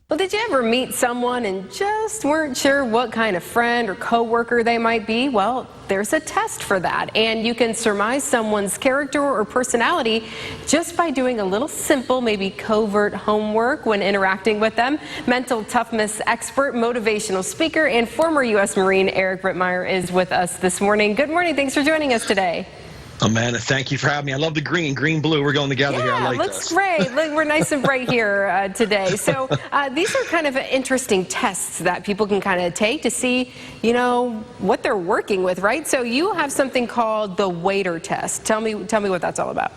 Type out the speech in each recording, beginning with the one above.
Well, did you ever meet someone and just weren't sure what kind of friend or coworker they might be? Well, there's a test for that, and you can surmise someone's character or personality just by doing a little simple, maybe covert homework when interacting with them. Mental toughness expert, motivational speaker, and former U.S. Marine Eric Rittmeyer is with us this morning. Good morning. Thanks for joining us today. Amanda, thank you for having me. I love the green, blue. We're going together here. I like looks this. Great. Look, we're nice and bright here today. So these are kind of interesting tests that people can kind of take to see, what they're working with, right? So you have something called the waiter test. Tell me what that's all about.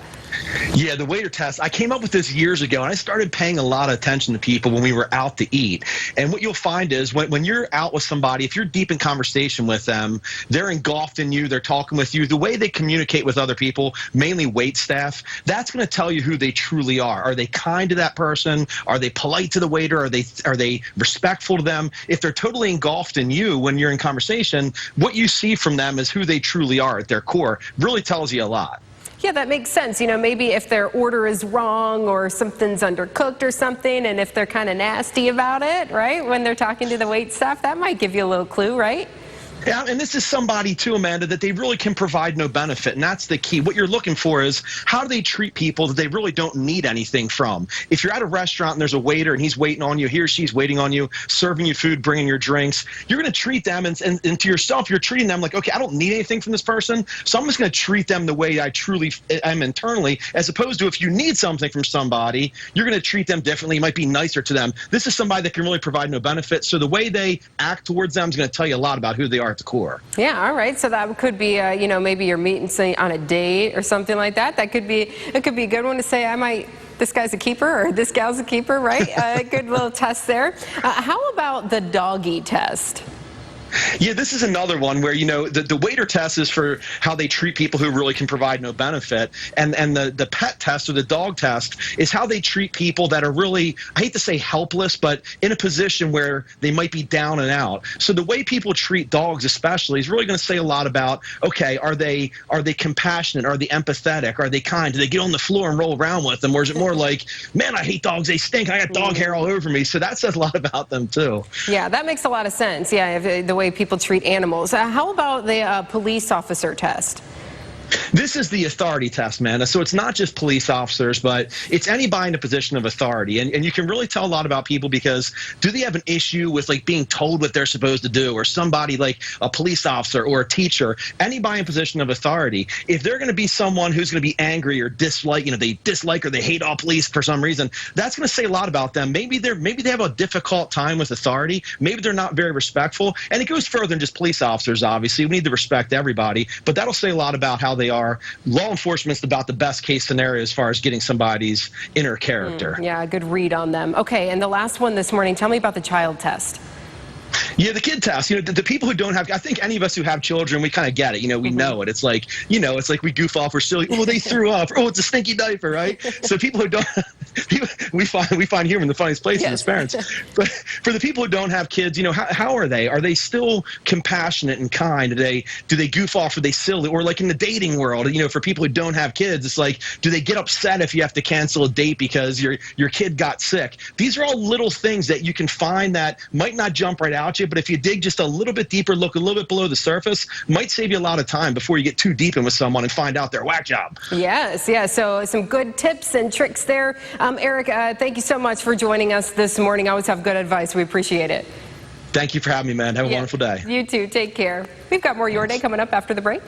Yeah, the waiter test. I came up with this years ago, and I started paying a lot of attention to people when we were out to eat. And what you'll find is when you're out with somebody, if you're deep in conversation with them, they're engulfed in you, they're talking with you, the way they communicate with other people, mainly wait staff, that's going to tell you who they truly are. Are they kind to that person? Are they polite to the waiter? Are they respectful to them? If they're totally engulfed in you when you're in conversation, what you see from them is who they truly are at their core. Really tells you a lot. Yeah, that makes sense. Maybe if their order is wrong or something's undercooked or something, and if they're kind of nasty about it, right, when they're talking to the wait staff, that might give you a little clue, right? Yeah, and this is somebody, too, Amanda, that they really can provide no benefit, and that's the key. What you're looking for is how do they treat people that they really don't need anything from? If you're at a restaurant and there's a waiter and he's waiting on you, he or she's waiting on you, serving you food, bringing your drinks, you're going to treat them, and to yourself, you're treating them like, okay, I don't need anything from this person, so I'm just going to treat them the way I truly am internally, as opposed to if you need something from somebody, you're going to treat them differently. You might be nicer to them. This is somebody that can really provide no benefit, so the way they act towards them is going to tell you a lot about who they are at the core. Yeah, all right. So that could be, maybe you're meeting say on a date or something like that. It could be a good one to say, this guy's a keeper or this gal's a keeper, right? A good little test there. How about the doggy test? Yeah, this is another one where, the waiter test is for how they treat people who really can provide no benefit. And the pet test or the dog test is how they treat people that are really, I hate to say helpless, but in a position where they might be down and out. So the way people treat dogs especially is really going to say a lot about, okay, are they compassionate? Are they empathetic? Are they kind? Do they get on the floor and roll around with them? Or is it more like, man, I hate dogs, they stink, I got dog hair all over me. So that says a lot about them too. Yeah, that makes a lot of sense. Yeah, if the way people treat animals. How about the police officer test? This is the authority test, man. So it's not just police officers, but it's anybody in a position of authority. And you can really tell a lot about people because do they have an issue with being told what they're supposed to do, or somebody like a police officer or a teacher, anybody in position of authority. If they're going to be someone who's going to be angry or dislike, they dislike or they hate all police for some reason, that's going to say a lot about them. Maybe they have a difficult time with authority. Maybe they're not very respectful. And it goes further than just police officers, obviously. We need to respect everybody, but that'll say a lot about how they are. Law enforcement's about the best case scenario as far as getting somebody's inner character. Yeah, a good read on them. Okay, and the last one this morning, tell me about the child test. Yeah, the kid test. The people who don't have, I think any of us who have children, we kind of get it. We know it. It's like, it's like we goof off. We're silly. Oh, they threw up. Oh, it's a stinky diaper, right? So people who don't, we find humor in the funniest places as parents. But for the people who don't have kids, how are they? Are they still compassionate and kind? Do they goof off? Are they silly? Or like in the dating world, for people who don't have kids, it's like, do they get upset if you have to cancel a date because your kid got sick? These are all little things that you can find that might not jump right out you, but if you dig just a little bit deeper, look a little bit below the surface, might save you a lot of time before you get too deep in with someone and find out they're a whack job. Yes, yeah, so some good tips and tricks there. Eric, thank you so much for joining us this morning. I always have good advice. We appreciate it. Thank you for having me, man. Have a wonderful day. You too. Take care. We've got more Your Day coming up after the break.